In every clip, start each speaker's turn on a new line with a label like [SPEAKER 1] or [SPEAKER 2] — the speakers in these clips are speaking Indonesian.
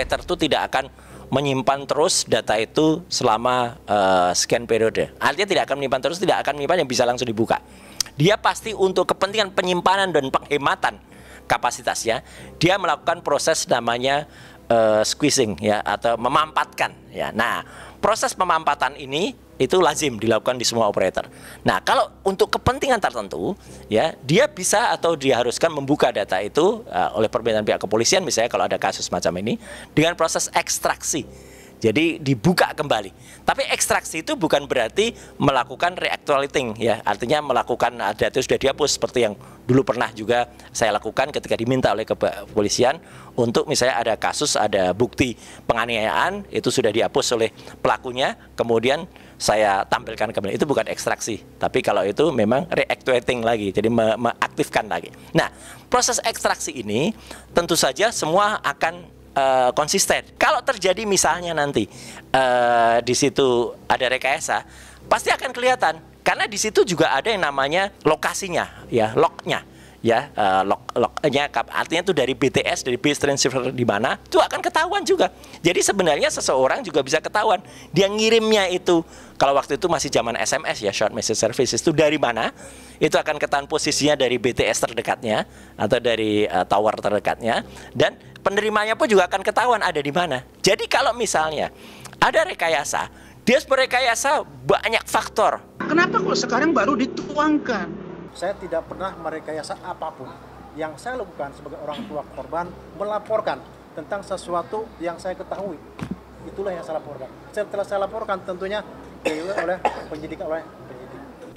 [SPEAKER 1] operator itu tidak akan menyimpan terus data itu selama sekian periode. Artinya tidak akan menyimpan terus, tidak akan menyimpan yang bisa langsung dibuka. Dia pasti untuk kepentingan penyimpanan dan penghematan kapasitasnya, dia melakukan proses namanya squeezing ya, atau memampatkan ya. Nah, proses pemampatan ini itu lazim dilakukan di semua operator. Nah, kalau untuk kepentingan tertentu ya, dia bisa atau diharuskan membuka data itu oleh permintaan pihak kepolisian, misalnya kalau ada kasus macam ini, dengan proses ekstraksi. Jadi dibuka kembali. Tapi ekstraksi itu bukan berarti melakukan reactuality ya, artinya melakukan data itu sudah dihapus seperti yang dulu pernah juga saya lakukan ketika diminta oleh kepolisian untuk misalnya ada kasus, ada bukti penganiayaan itu sudah dihapus oleh pelakunya, kemudian saya tampilkan kembali. Itu bukan ekstraksi, tapi kalau itu memang reactivating lagi, jadi mengaktifkan lagi. Nah, proses ekstraksi ini tentu saja semua akan konsisten. Kalau terjadi misalnya nanti di situ ada rekayasa, pasti akan kelihatan karena di situ juga ada yang namanya lokasinya, ya, lognya, ya, lognya, artinya itu dari BTS, dari base transceiver di mana, itu akan ketahuan juga. Jadi sebenarnya seseorang juga bisa ketahuan dia ngirimnya itu. Kalau waktu itu masih zaman SMS ya, short message services, itu dari mana, itu akan ketahuan posisinya dari BTS terdekatnya atau dari tower terdekatnya, dan penerimanya pun juga akan ketahuan ada di mana. Jadi kalau misalnya ada rekayasa, dia berekayasa banyak faktor.
[SPEAKER 2] Kenapa kok sekarang baru dituangkan?
[SPEAKER 3] Saya tidak pernah merekayasa apapun. Yang saya lakukan sebagai orang tua korban, melaporkan tentang sesuatu yang saya ketahui. Itulah yang saya laporkan. Setelah saya laporkan tentunya oleh penyidik.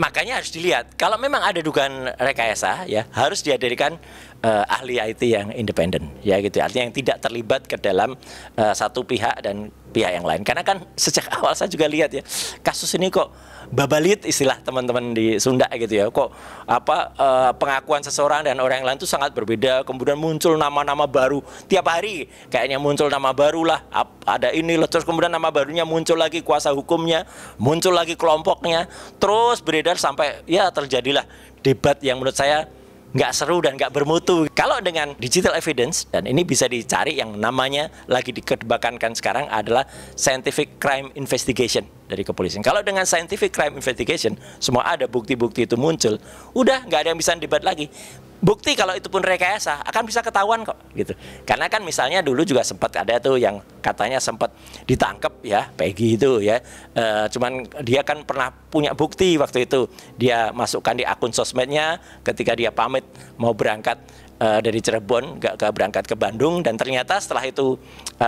[SPEAKER 1] Makanya harus dilihat, kalau memang ada dugaan rekayasa ya, harus dihadirkan ahli IT yang independen ya gitu. Artinya yang tidak terlibat ke dalam satu pihak dan pihak yang lain. Karena kan sejak awal saya juga lihat ya, kasus ini kok babalit, istilah teman-teman di Sunda gitu ya. Kok pengakuan seseorang dan orang yang lain itu sangat berbeda. Kemudian muncul nama-nama baru tiap hari, kayaknya muncul nama baru lah, ada ini lah, terus kemudian nama barunya muncul lagi, kuasa hukumnya muncul lagi, kelompoknya terus beredar sampai ya terjadilah debat yang menurut saya nggak seru dan nggak bermutu. Kalau dengan digital evidence, dan ini bisa dicari, yang namanya lagi dikedepankan sekarang adalah scientific crime investigation dari kepolisian. Kalau dengan scientific crime investigation, semua ada bukti-bukti itu muncul, udah nggak ada yang bisa debat lagi. Bukti kalau itu pun rekayasa akan bisa ketahuan kok gitu. Karena kan misalnya dulu juga sempat ada tuh yang katanya sempat ditangkap ya, Peggy itu ya, cuman dia kan pernah punya bukti waktu itu, dia masukkan di akun sosmednya ketika dia pamit mau berangkat dari Cirebon berangkat ke Bandung, dan ternyata setelah itu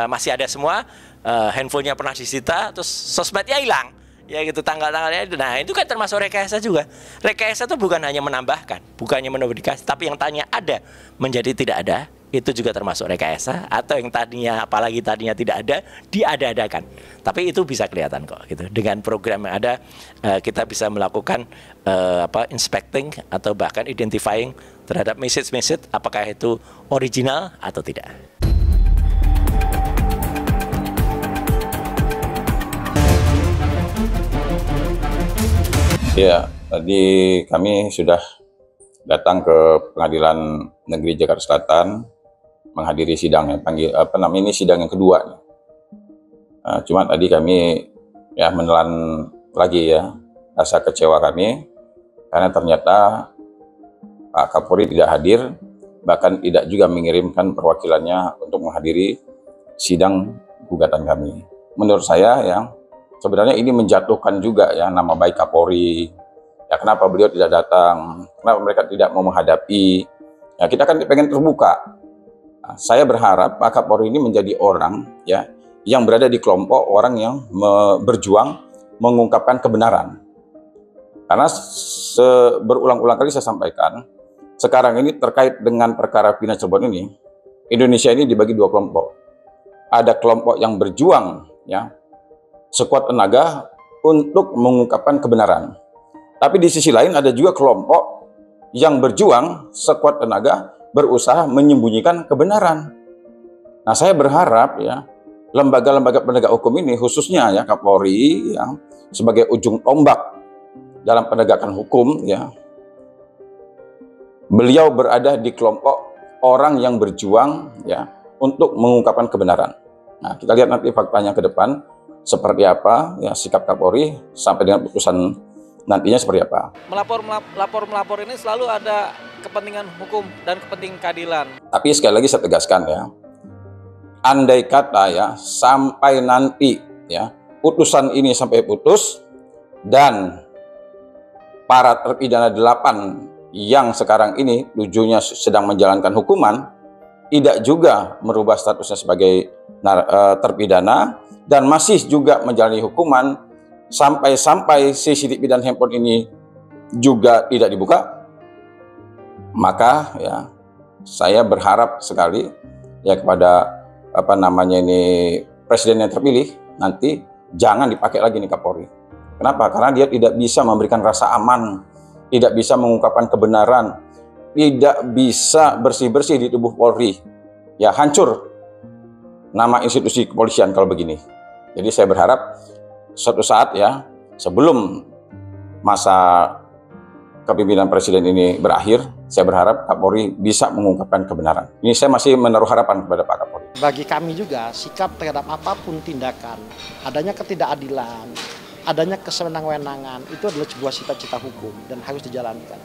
[SPEAKER 1] masih ada semua, handphonenya pernah disita, terus sosmednya hilang. Ya gitu, tanggal-tanggalnya itu. Nah, itu kan termasuk rekayasa juga. Rekayasa itu bukan hanya menambahkan, bukannya menambahkan, tapi yang tadinya ada menjadi tidak ada, itu juga termasuk rekayasa. Atau yang tadinya, apalagi tadinya tidak ada, diada-adakan. Tapi itu bisa kelihatan kok gitu. Dengan program yang ada, kita bisa melakukan inspecting atau bahkan identifying terhadap message-message, apakah itu original atau tidak.
[SPEAKER 4] Ya, tadi kami sudah datang ke Pengadilan Negeri Jakarta Selatan menghadiri sidang yang ini sidang yang kedua. Cuma tadi kami ya menelan lagi ya rasa kecewa kami karena ternyata Pak Kapolri tidak hadir, bahkan tidak juga mengirimkan perwakilannya untuk menghadiri sidang gugatan kami. Menurut saya ya, sebenarnya ini menjatuhkan juga ya nama baik Kapolri. Ya, kenapa beliau tidak datang? Kenapa mereka tidak mau menghadapi? Ya, kita kan pengen terbuka. Nah, saya berharap Pak Kapolri ini menjadi orang ya yang berada di kelompok orang yang berjuang mengungkapkan kebenaran. Karena berulang-ulang kali saya sampaikan, sekarang ini terkait dengan perkara Pina Cirebon ini, Indonesia ini dibagi dua kelompok. Ada kelompok yang berjuang ya sekuat tenaga untuk mengungkapkan kebenaran. Tapi di sisi lain ada juga kelompok yang berjuang sekuat tenaga berusaha menyembunyikan kebenaran. Nah, saya berharap ya lembaga-lembaga penegak hukum ini, khususnya ya Kapolri yang sebagai ujung tombak dalam penegakan hukum ya, beliau berada di kelompok orang yang berjuang ya untuk mengungkapkan kebenaran. Nah, kita lihat nanti faktanya ke depan seperti apa, ya sikap Kapolri sampai dengan putusan nantinya seperti apa.
[SPEAKER 5] Melapor ini selalu ada kepentingan hukum dan kepentingan keadilan.
[SPEAKER 4] Tapi sekali lagi saya tegaskan ya, andai kata ya sampai nanti ya putusan ini sampai putus dan para terpidana 8 yang sekarang ini 7-nya sedang menjalankan hukuman tidak juga merubah statusnya sebagai terpidana dan masih juga menjalani hukuman sampai CCTV dan handphone ini juga tidak dibuka, maka ya saya berharap sekali ya kepada presiden yang terpilih nanti jangan dipakai lagi nih Kapolri. Kenapa? Karena dia tidak bisa memberikan rasa aman, tidak bisa mengungkapkan kebenaran, tidak bisa bersih-bersih di tubuh Polri. Ya hancur nama institusi kepolisian kalau begini. Jadi saya berharap suatu saat ya sebelum masa kepemimpinan presiden ini berakhir, saya berharap Kapolri bisa mengungkapkan kebenaran. Ini saya masih menaruh harapan kepada Pak Kapolri.
[SPEAKER 6] Bagi kami juga sikap terhadap apapun tindakan, adanya ketidakadilan, adanya kesewenang-wenangan itu adalah sebuah cita-cita hukum dan harus dijalankan.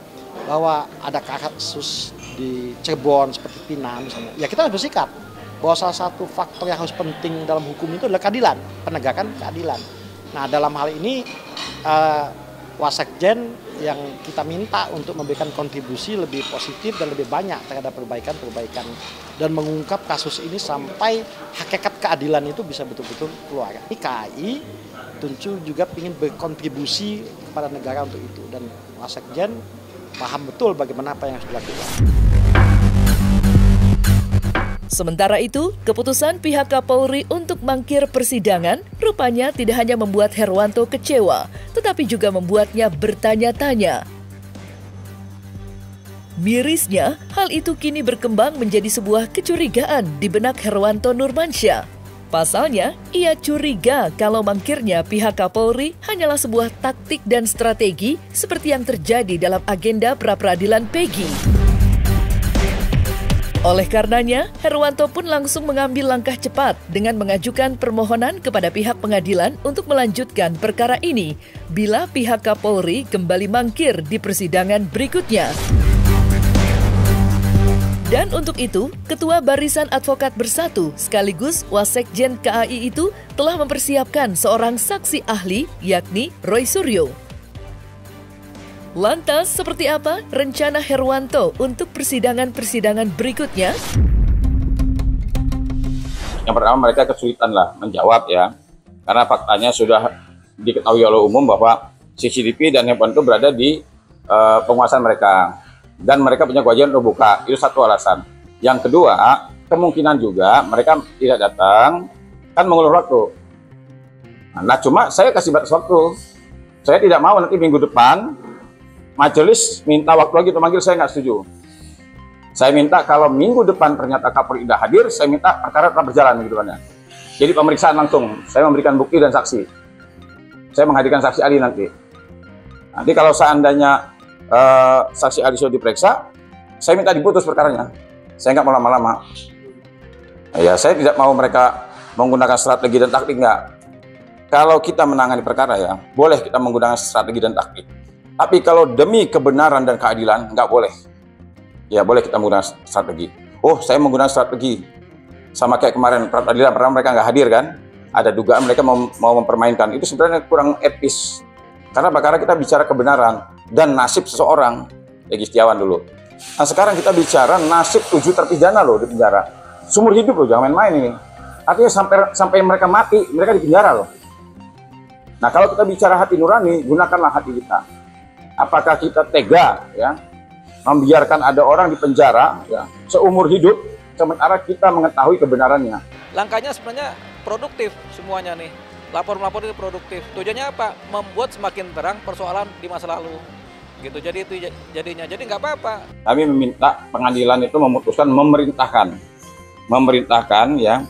[SPEAKER 6] Bahwa ada kasus di Cirebon seperti Pina misalnya, ya kita harus bersikap bahwa salah satu faktor yang harus penting dalam hukum itu adalah keadilan, penegakan keadilan. Nah dalam hal ini Wasekjen yang kita minta untuk memberikan kontribusi lebih positif dan lebih banyak terhadap perbaikan-perbaikan dan mengungkap kasus ini sampai hakikat keadilan itu bisa betul-betul keluar. KAI tentu juga ingin berkontribusi kepada negara untuk itu dan Wasekjen paham betul bagaimana apa yang harus dilakukan.
[SPEAKER 7] Sementara itu, keputusan pihak Kapolri untuk mangkir persidangan rupanya tidak hanya membuat Herwanto kecewa, tetapi juga membuatnya bertanya-tanya. Mirisnya, hal itu kini berkembang menjadi sebuah kecurigaan di benak Herwanto Nurmansyah. Pasalnya, ia curiga kalau mangkirnya pihak Kapolri hanyalah sebuah taktik dan strategi seperti yang terjadi dalam agenda pra-peradilan Peggy. Oleh karenanya, Herwanto pun langsung mengambil langkah cepat dengan mengajukan permohonan kepada pihak pengadilan untuk melanjutkan perkara ini bila pihak Kapolri kembali mangkir di persidangan berikutnya. Dan untuk itu, Ketua Barisan Advokat Bersatu sekaligus Wasekjen KAI itu telah mempersiapkan seorang saksi ahli yakni Roy Suryo. Lantas, seperti apa rencana Herwanto untuk persidangan-persidangan berikutnya?
[SPEAKER 4] Yang pertama mereka kesulitan lah menjawab ya, karena faktanya sudah diketahui oleh umum bahwa CCTV dan handphone itu berada di penguasaan mereka dan mereka punya kewajiban untuk buka. Itu satu alasan. Yang kedua, kemungkinan juga mereka tidak datang kan mengulur waktu. Nah, cuma saya kasih batas waktu. Saya tidak mau nanti minggu depan majelis minta waktu lagi untuk manggil, saya nggak setuju. Saya minta kalau minggu depan ternyata Kapolri tidak hadir, saya minta perkara tetap berjalan minggu depannya. Jadi pemeriksaan langsung, saya memberikan bukti dan saksi. Saya menghadirkan saksi ahli nanti. Nanti kalau seandainya saksi ahli sudah diperiksa, saya minta diputus perkaranya. Saya nggak mau lama-lama. Ya, saya tidak mau mereka menggunakan strategi dan taktik, nggak. Kalau kita menangani perkara ya, boleh kita menggunakan strategi dan taktik. Tapi kalau demi kebenaran dan keadilan, nggak boleh. Ya boleh kita menggunakan strategi. Oh, saya menggunakan strategi. Sama kayak kemarin peradilan, pernah mereka nggak hadir kan? Ada dugaan mereka mau mempermainkan. Itu sebenarnya kurang etis. Karena perkara kita bicara kebenaran dan nasib seseorang. Egy Setiawan dulu. Nah sekarang kita bicara nasib 7 terpidana loh di penjara. Seumur hidup loh, jangan main-main ini. Artinya sampai mereka mati, mereka di penjara loh. Nah kalau kita bicara hati nurani, gunakanlah hati kita. Apakah kita tega ya membiarkan ada orang di penjara ya seumur hidup sementara kita mengetahui kebenarannya?
[SPEAKER 5] Langkahnya sebenarnya produktif semuanya nih. Lapor-melapor itu produktif. Tujuannya apa? Membuat semakin terang persoalan di masa lalu. Gitu. Jadi itu jadinya. Jadi nggak apa-apa. Kami
[SPEAKER 4] meminta pengadilan itu memutuskan memerintahkan ya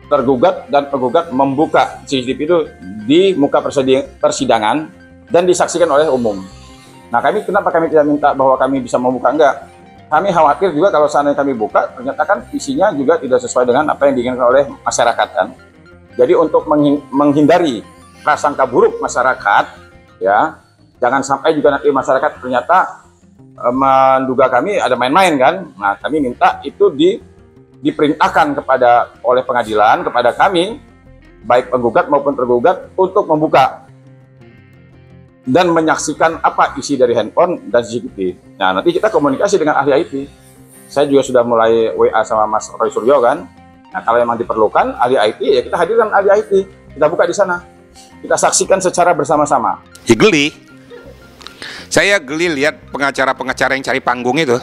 [SPEAKER 4] tergugat dan penggugat membuka CCTV itu di muka persidangan dan disaksikan oleh umum. Nah, kenapa kami tidak minta bahwa kami bisa membuka? Enggak. kami khawatir juga kalau seandainya kami buka, ternyata kan isinya juga tidak sesuai dengan apa yang diinginkan oleh masyarakat kan. Jadi untuk menghindari prasangka buruk masyarakat, ya, jangan sampai juga nanti masyarakat ternyata menduga kami ada main-main kan. Nah, kami minta itu diperintahkan oleh pengadilan kepada kami, baik penggugat maupun tergugat, untuk membuka dan menyaksikan apa isi dari handphone dan CCTV. Nah, nanti kita komunikasi dengan ahli IT. Saya juga sudah mulai WA sama Mas Roy Suryo kan. Nah, kalau memang diperlukan ahli IT, ya kita hadirkan ahli IT. Kita buka di sana. Kita saksikan secara bersama-sama.
[SPEAKER 8] Ya geli. Saya geli lihat pengacara-pengacara yang cari panggung itu.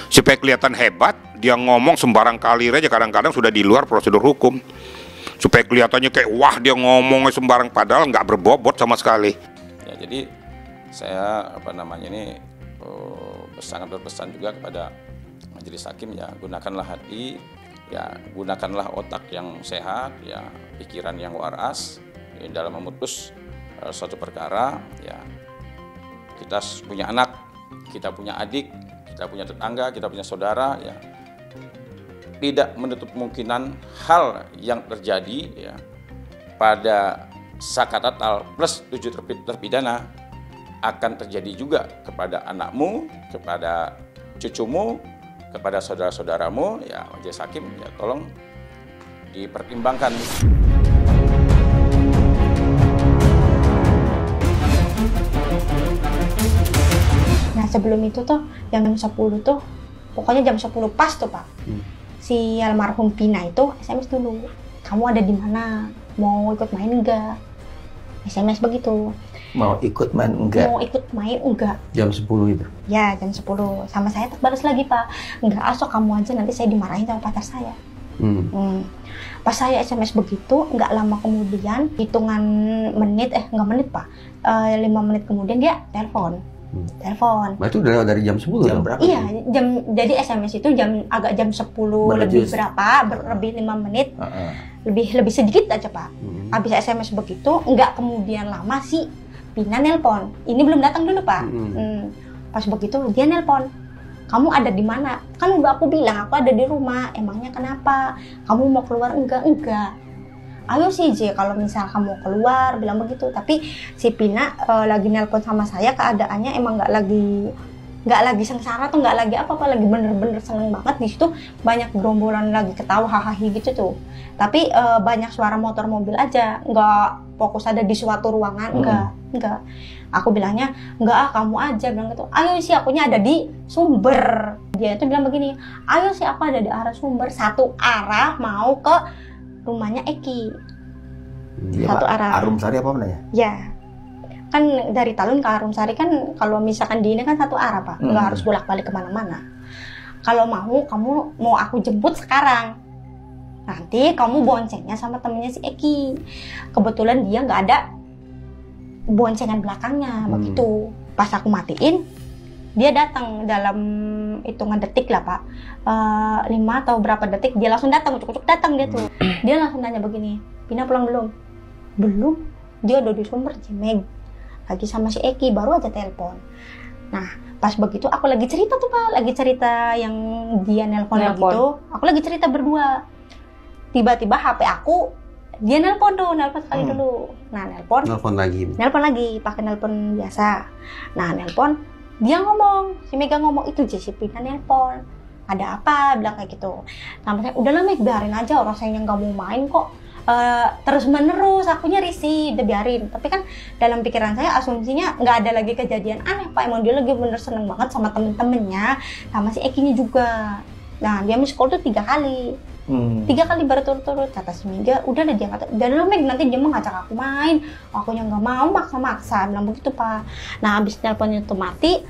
[SPEAKER 8] Supaya kelihatan hebat, dia ngomong sembarang kali aja, kadang-kadang sudah di luar prosedur hukum. Supaya kelihatannya kayak, wah dia ngomongnya sembarang, padahal nggak berbobot sama sekali.
[SPEAKER 4] Ya, jadi saya sangat berpesan juga kepada majelis hakim, ya gunakanlah hati, ya gunakanlah otak yang sehat, ya pikiran yang waras dalam memutus suatu perkara. Ya, kita punya anak, kita punya adik, kita punya tetangga, kita punya saudara, ya tidak menutup kemungkinan hal yang terjadi ya pada Saka Tatal plus 7 terpidana akan terjadi juga kepada anakmu, kepada cucumu, kepada saudara-saudaramu. Ya, majelis hakim, ya tolong dipertimbangkan.
[SPEAKER 9] Nah, sebelum itu tuh jam 10 tuh, pokoknya jam 10 pas tuh Pak, si almarhum Pina itu SMS dulu, kamu ada di mana, mau ikut main enggak? SMS begitu.
[SPEAKER 10] Mau ikut main enggak?
[SPEAKER 9] Mau ikut main enggak?
[SPEAKER 10] Jam 10 itu?
[SPEAKER 9] Ya, jam 10. Sama saya balas lagi, Pak. Enggak, asok kamu aja, nanti saya dimarahin sama pacar saya. Pas saya SMS begitu, enggak lama kemudian, hitungan menit, enggak menit Pak, 5 menit kemudian dia telepon. Telepon.
[SPEAKER 10] Nah, itu udah dari jam 10
[SPEAKER 9] jam berapa? Iya, jadi SMS itu agak jam 10 lebih berapa, lebih 5 menit. Lebih sedikit aja Pak. Habis SMS begitu, enggak kemudian lama sih Pina nelpon. Ini belum datang dulu Pak. Pas begitu dia nelpon. Kamu ada di mana? Kan udah aku bilang aku ada di rumah. Emangnya kenapa? Kamu mau keluar enggak? Enggak. Ayo sih J, kalau misal kamu keluar, bilang begitu. Tapi si Pina lagi nelpon sama saya, keadaannya emang nggak lagi sengsara tuh, nggak lagi apa-apa, lagi bener-bener seneng banget. Di situ banyak gerombolan lagi ketawa hahaha gitu tuh. Tapi banyak suara motor mobil aja, nggak fokus ada di suatu ruangan, enggak. Aku bilangnya enggak, kamu aja, bilang gitu. Ayo sih, akunya ada di Sumber. Dia itu bilang begini, ayo sih aku ada di arah Sumber, satu arah mau ke rumahnya Eki. Satu arah.
[SPEAKER 10] Arumsari apa namanya?
[SPEAKER 9] Ya. Kan dari Talun ke Arumsari kan kalau misalkan di ini kan satu arah Pak, nggak harus bolak-balik kemana-mana. Kalau kamu mau aku jemput sekarang, nanti kamu boncengnya sama temennya si Eki. Kebetulan dia nggak ada boncengan belakangnya, begitu. Pas aku matiin, dia datang dalam hitungan detik lah Pak, 5 atau berapa detik dia langsung datang, ucuk-ucuk datang dia tuh. Dia langsung nanya begini, Pina pulang belum? Belum, dia udah di Sumber Cimeg lagi sama si Eki, baru aja telepon. Nah pas begitu aku lagi cerita tuh Pak, lagi cerita yang dia nelpon begitu, aku lagi cerita berdua. Tiba-tiba HP aku, dia nelpon sekali dulu. Nah nelpon lagi pakai nelpon biasa. Nah nelpon, dia ngomong, si Mega ngomong, itu si Pina nelpon, ada apa, bilang kayak gitu. Sama saya, udahlah Meg, biarin aja, orang saya yang nggak mau main kok. Terus menerus, akunya risih, udah biarin. Tapi kan dalam pikiran saya asumsinya nggak ada lagi kejadian aneh Pak, emang dia lagi bener seneng banget sama temen-temennya, sama si Ekinya juga. Nah dia miss call tuh 3 kali. 3 kali berturut-turut, kata si Mega, udah deh, dia kata, udah Meg, nanti dia mau ngajak aku main, aku yang nggak mau, maksa-maksa, bilang begitu Pak. Nah habis teleponnya itu mati,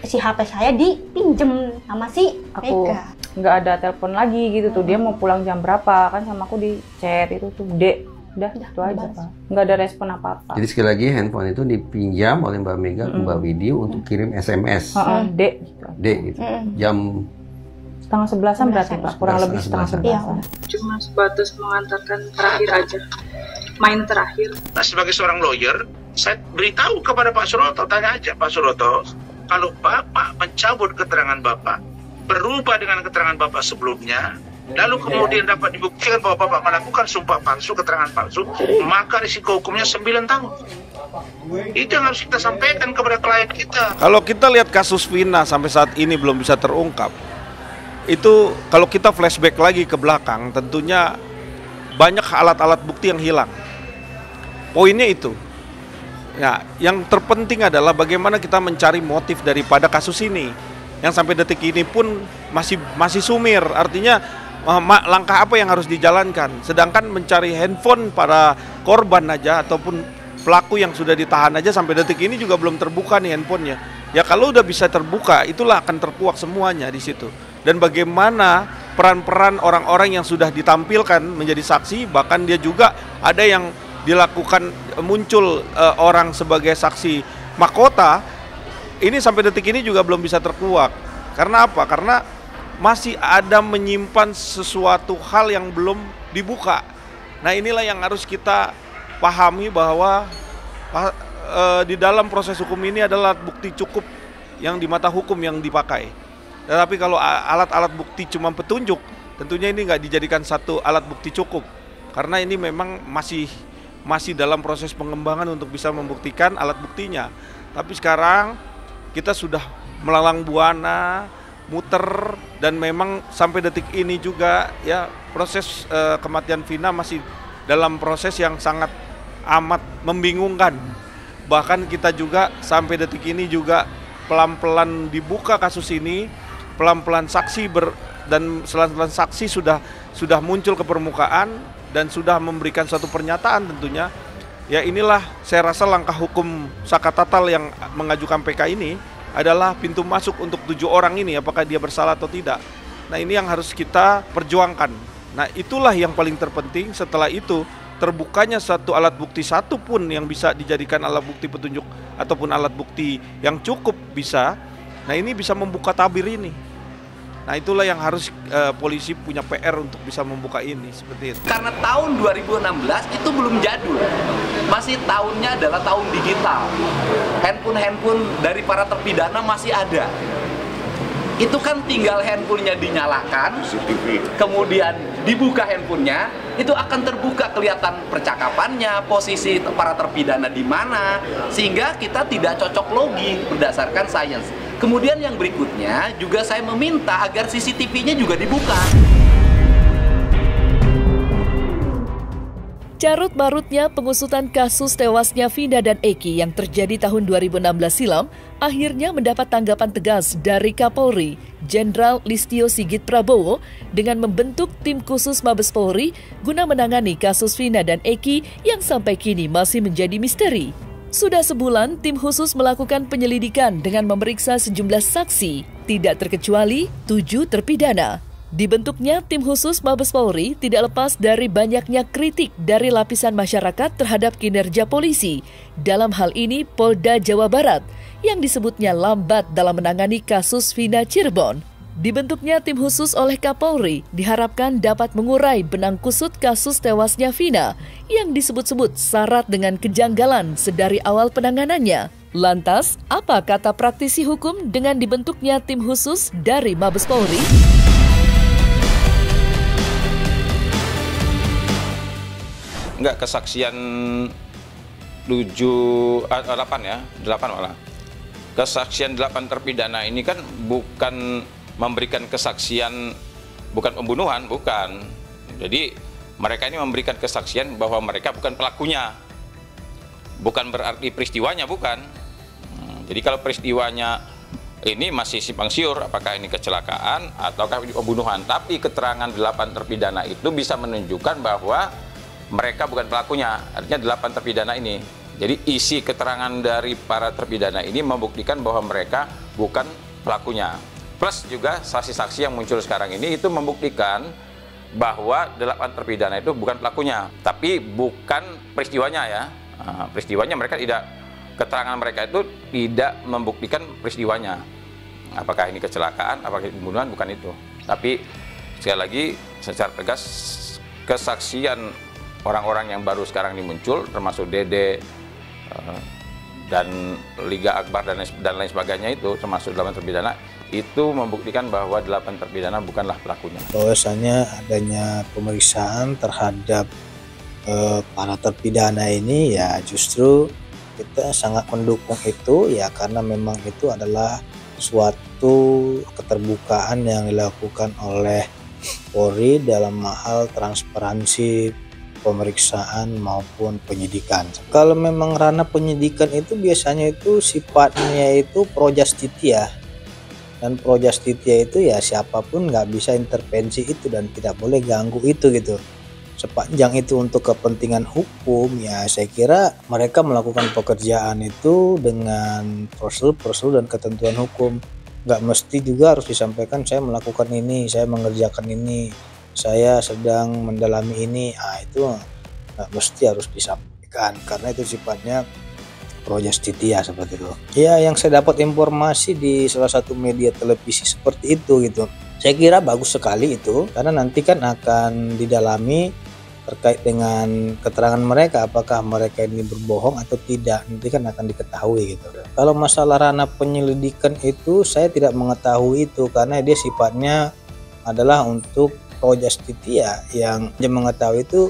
[SPEAKER 9] si HP saya dipinjem sama si Mega.
[SPEAKER 11] Nggak ada telepon lagi gitu tuh, dia mau pulang jam berapa, kan sama aku di chat itu tuh, Dek, udah itu aja Pak, nggak ada respon apa-apa.
[SPEAKER 10] Jadi sekali lagi handphone itu dipinjam oleh Mbak Mega ke Mbak Widya untuk kirim SMS.
[SPEAKER 11] Dek
[SPEAKER 10] gitu. Jam
[SPEAKER 11] setengah 11-an berarti Pak, kurang lebih setengah 11-an.
[SPEAKER 12] Cuma sebatas mengantarkan terakhir aja, main terakhir.
[SPEAKER 2] Nah, sebagai seorang lawyer, saya beritahu kepada Pak Suroto, tanya aja Pak Suroto, kalau Bapak mencabut keterangan Bapak, berubah dengan keterangan Bapak sebelumnya, lalu kemudian dapat dibuktikan bahwa Bapak melakukan sumpah palsu, keterangan palsu, maka risiko hukumnya 9 tahun. Itu yang harus kita sampaikan kepada klien kita.
[SPEAKER 13] Kalau kita lihat kasus Vina sampai saat ini belum bisa terungkap, itu kalau kita flashback lagi ke belakang, tentunya banyak alat-alat bukti yang hilang. Poinnya itu. Nah, yang terpenting adalah bagaimana kita mencari motif daripada kasus ini, yang sampai detik ini pun masih sumir. Artinya langkah apa yang harus dijalankan? Sedangkan mencari handphone para korban aja ataupun pelaku yang sudah ditahan aja sampai detik ini juga belum terbuka nih handphonenya. Ya kalau udah bisa terbuka, itulah akan terkuak semuanya di situ. Dan bagaimana peran-peran orang-orang yang sudah ditampilkan menjadi saksi, bahkan dia juga ada yang dilakukan muncul orang sebagai saksi mahkota, ini sampai detik ini juga belum bisa terkuak. Karena apa? Karena masih ada menyimpan sesuatu hal yang belum dibuka. Nah, inilah yang harus kita pahami bahwa di dalam proses hukum ini adalah bukti cukup yang di mata hukum yang dipakai. Tetapi kalau alat-alat bukti cuma petunjuk, tentunya ini nggak dijadikan satu alat bukti cukup. Karena ini memang masih dalam proses pengembangan untuk bisa membuktikan alat buktinya. Tapi sekarang kita sudah melalang buana, muter, dan memang sampai detik ini juga ya proses kematian Vina masih dalam proses yang sangat amat membingungkan. Bahkan kita juga sampai detik ini juga pelan-pelan dibuka kasus ini, pelan-pelan saksi dan selan-selan saksi sudah muncul ke permukaan dan sudah memberikan suatu pernyataan tentunya. Ya inilah saya rasa langkah hukum Saka Tatal yang mengajukan PK ini adalah pintu masuk untuk 7 orang ini, apakah dia bersalah atau tidak. Nah, ini yang harus kita perjuangkan. Nah, itulah yang paling terpenting. Setelah itu terbukanya satu alat bukti satu pun yang bisa dijadikan alat bukti petunjuk ataupun alat bukti yang cukup bisa. Nah, ini bisa membuka tabir ini. Nah, itulah yang harus polisi punya PR untuk bisa membuka ini seperti itu.
[SPEAKER 14] Karena tahun 2016 itu belum jadul, masih tahunnya adalah tahun digital. Handphone dari para terpidana masih ada. Itu kan tinggal handphonenya dinyalakan, kemudian dibuka handphonenya, itu akan terbuka kelihatan percakapannya, posisi para terpidana di mana, sehingga kita tidak cocok logi berdasarkan sains. Kemudian yang berikutnya juga saya meminta agar CCTV-nya juga dibuka.
[SPEAKER 7] Carut-marutnya pengusutan kasus tewasnya Vina dan Eki yang terjadi tahun 2016 silam akhirnya mendapat tanggapan tegas dari Kapolri, Jenderal Listio Sigit Prabowo dengan membentuk tim khusus Mabes Polri guna menangani kasus Vina dan Eki yang sampai kini masih menjadi misteri. Sudah sebulan, tim khusus melakukan penyelidikan dengan memeriksa sejumlah saksi, tidak terkecuali 7 terpidana. Dibentuknya tim khusus Mabes Polri tidak lepas dari banyaknya kritik dari lapisan masyarakat terhadap kinerja polisi, dalam hal ini Polda Jawa Barat, yang disebutnya lambat dalam menangani kasus Vina Cirebon. Dibentuknya tim khusus oleh Kapolri diharapkan dapat mengurai benang kusut kasus tewasnya Vina yang disebut-sebut syarat dengan kejanggalan sedari awal penanganannya. Lantas, apa kata praktisi hukum dengan dibentuknya tim khusus dari Mabes Polri?
[SPEAKER 4] Enggak, kesaksian 8 malah. Kesaksian 8 terpidana ini kan bukan memberikan kesaksian, bukan pembunuhan, bukan. Jadi mereka ini memberikan kesaksian bahwa mereka bukan pelakunya. Bukan berarti peristiwanya, bukan. Jadi kalau peristiwanya ini masih simpang siur, apakah ini kecelakaan ataukah ini pembunuhan. Tapi keterangan 8 terpidana itu bisa menunjukkan bahwa mereka bukan pelakunya, artinya 8 terpidana ini. Jadi isi keterangan dari para terpidana ini membuktikan bahwa mereka bukan pelakunya. Plus juga saksi-saksi yang muncul sekarang ini itu membuktikan bahwa 8 terpidana itu bukan pelakunya, tapi bukan peristiwanya ya. Peristiwanya mereka tidak, keterangan mereka itu tidak membuktikan peristiwanya. Apakah ini kecelakaan, apakah ini pembunuhan, bukan itu. Tapi sekali lagi secara tegas kesaksian orang-orang yang baru sekarang ini muncul, termasuk Dede dan Liga Akbar dan lain sebagainya itu termasuk 8 terpidana itu membuktikan bahwa 8 terpidana bukanlah pelakunya.
[SPEAKER 15] Bahwasanya adanya pemeriksaan terhadap para terpidana ini ya justru kita sangat mendukung itu ya, karena memang itu adalah suatu keterbukaan yang dilakukan oleh Polri dalam hal transparansi pemeriksaan maupun penyidikan. Kalau memang ranah penyidikan itu biasanya itu sifatnya itu pro justitia, dan pro justitia itu ya siapapun nggak bisa intervensi itu dan tidak boleh ganggu itu gitu. Sepanjang itu untuk kepentingan hukum ya saya kira mereka melakukan pekerjaan itu dengan prosedur dan ketentuan hukum. Nggak mesti juga harus disampaikan saya melakukan ini, saya mengerjakan ini, saya sedang mendalami ini. Itu nggak mesti harus disampaikan karena itu sifatnya pro justitia seperti itu. Ya, yang saya dapat informasi di salah satu media televisi seperti itu gitu. Saya kira bagus sekali itu karena nanti kan akan didalami terkait dengan keterangan mereka, apakah mereka ini berbohong atau tidak, nanti kan akan diketahui gitu. Kalau masalah ranah penyelidikan itu saya tidak mengetahui itu karena dia sifatnya adalah untuk pro justitia. Yang dia mengetahui itu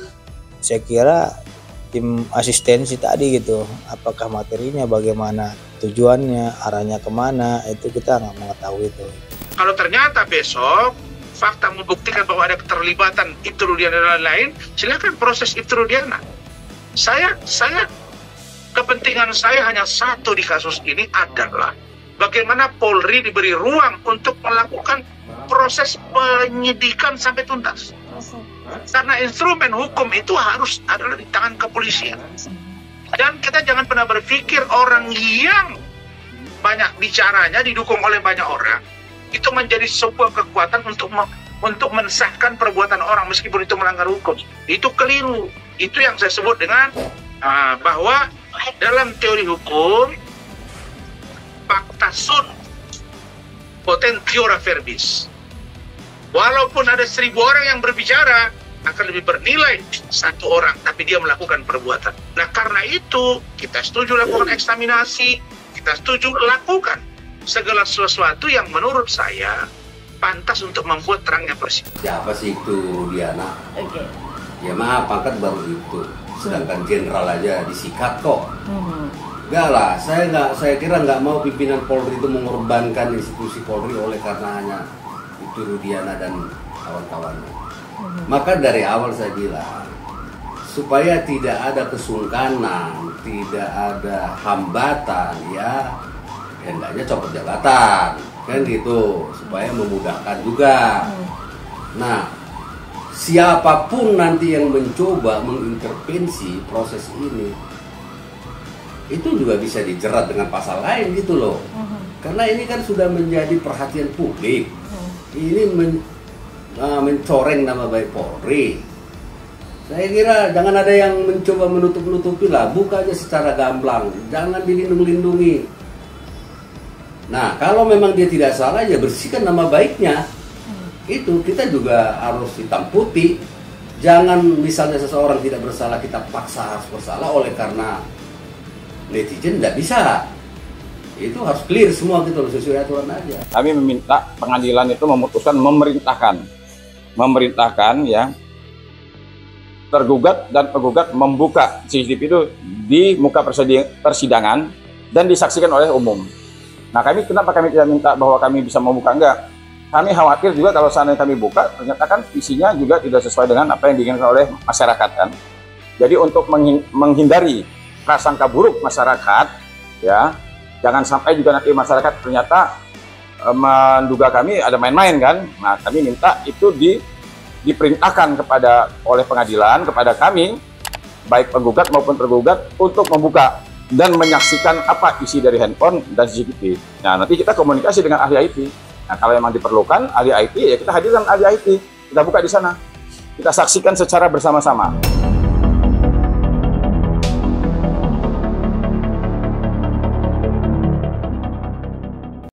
[SPEAKER 15] saya kira tim asistensi tadi gitu, apakah materinya bagaimana, tujuannya, arahnya kemana, itu kita nggak mengetahui itu.
[SPEAKER 2] Kalau ternyata besok fakta membuktikan bahwa ada keterlibatan Ibtu Rudiana dan lain-lain, silakan proses Ibtu Rudiana. Saya kepentingan saya hanya satu di kasus ini adalah bagaimana Polri diberi ruang untuk melakukan proses penyidikan sampai tuntas. Karena instrumen hukum itu harus adalah di tangan kepolisian. Dan kita jangan pernah berpikir orang yang banyak bicaranya didukung oleh banyak orang itu menjadi sebuah kekuatan untuk mensahkan perbuatan orang meskipun itu melanggar hukum. Itu keliru. Itu yang saya sebut dengan bahwa dalam teori hukum pacta sunt potentiora verbis. Walaupun ada 1000 orang yang berbicara, akan lebih bernilai satu orang, tapi dia melakukan perbuatan. Nah, karena itu kita setuju lakukan eksaminasi, kita setuju lakukan segala sesuatu yang menurut saya pantas untuk membuat terangnya persidangan.
[SPEAKER 16] Siapa sih itu Rudiana? Ya maaf, pangkat baru itu. Sedangkan jenderal aja disikat kok. Enggak lah, saya kira nggak mau pimpinan Polri itu mengorbankan institusi Polri oleh karena hanya itu Rudiana dan kawan-kawannya. Maka dari awal saya bilang supaya tidak ada kesungkanan, tidak ada hambatan, ya hendaknya copot jabatan, kan gitu, supaya memudahkan juga. Nah, siapapun nanti yang mencoba mengintervensi proses ini, itu juga bisa dijerat dengan pasal lain gitu loh. Karena ini kan sudah menjadi perhatian publik. Ini mencoreng nama baik Polri. Saya kira jangan ada yang mencoba menutup-nutupi lah, buka aja secara gamblang, jangan dilindung-lindungi. Nah, kalau memang dia tidak salah, ya bersihkan nama baiknya. Itu kita juga harus hitam putih. Jangan misalnya seseorang tidak bersalah, kita paksa harus bersalah oleh karena netizen, tidak bisa. Itu harus clear semua gitu, sesuai aturan aja.
[SPEAKER 4] Kami meminta pengadilan itu memutuskan memerintahkan ya tergugat dan penggugat membuka CCTV itu di muka persidangan dan disaksikan oleh umum. Nah, kenapa kami tidak minta bahwa kami bisa membuka? Enggak. Kami khawatir juga kalau seandainya kami buka, ternyata kan visinya juga tidak sesuai dengan apa yang diinginkan oleh masyarakat kan. Jadi untuk menghindari prasangka buruk masyarakat, ya, jangan sampai juga nanti masyarakat ternyata menduga kami ada main-main kan. Nah, kami minta itu diperintahkan oleh pengadilan kepada kami, baik penggugat maupun tergugat, untuk membuka dan menyaksikan apa isi dari handphone dan CCTV. Nah, nanti kita komunikasi dengan ahli IT. Nah, kalau memang diperlukan ahli IT, ya kita hadirkan ahli IT. Kita buka di sana. Kita saksikan secara bersama-sama.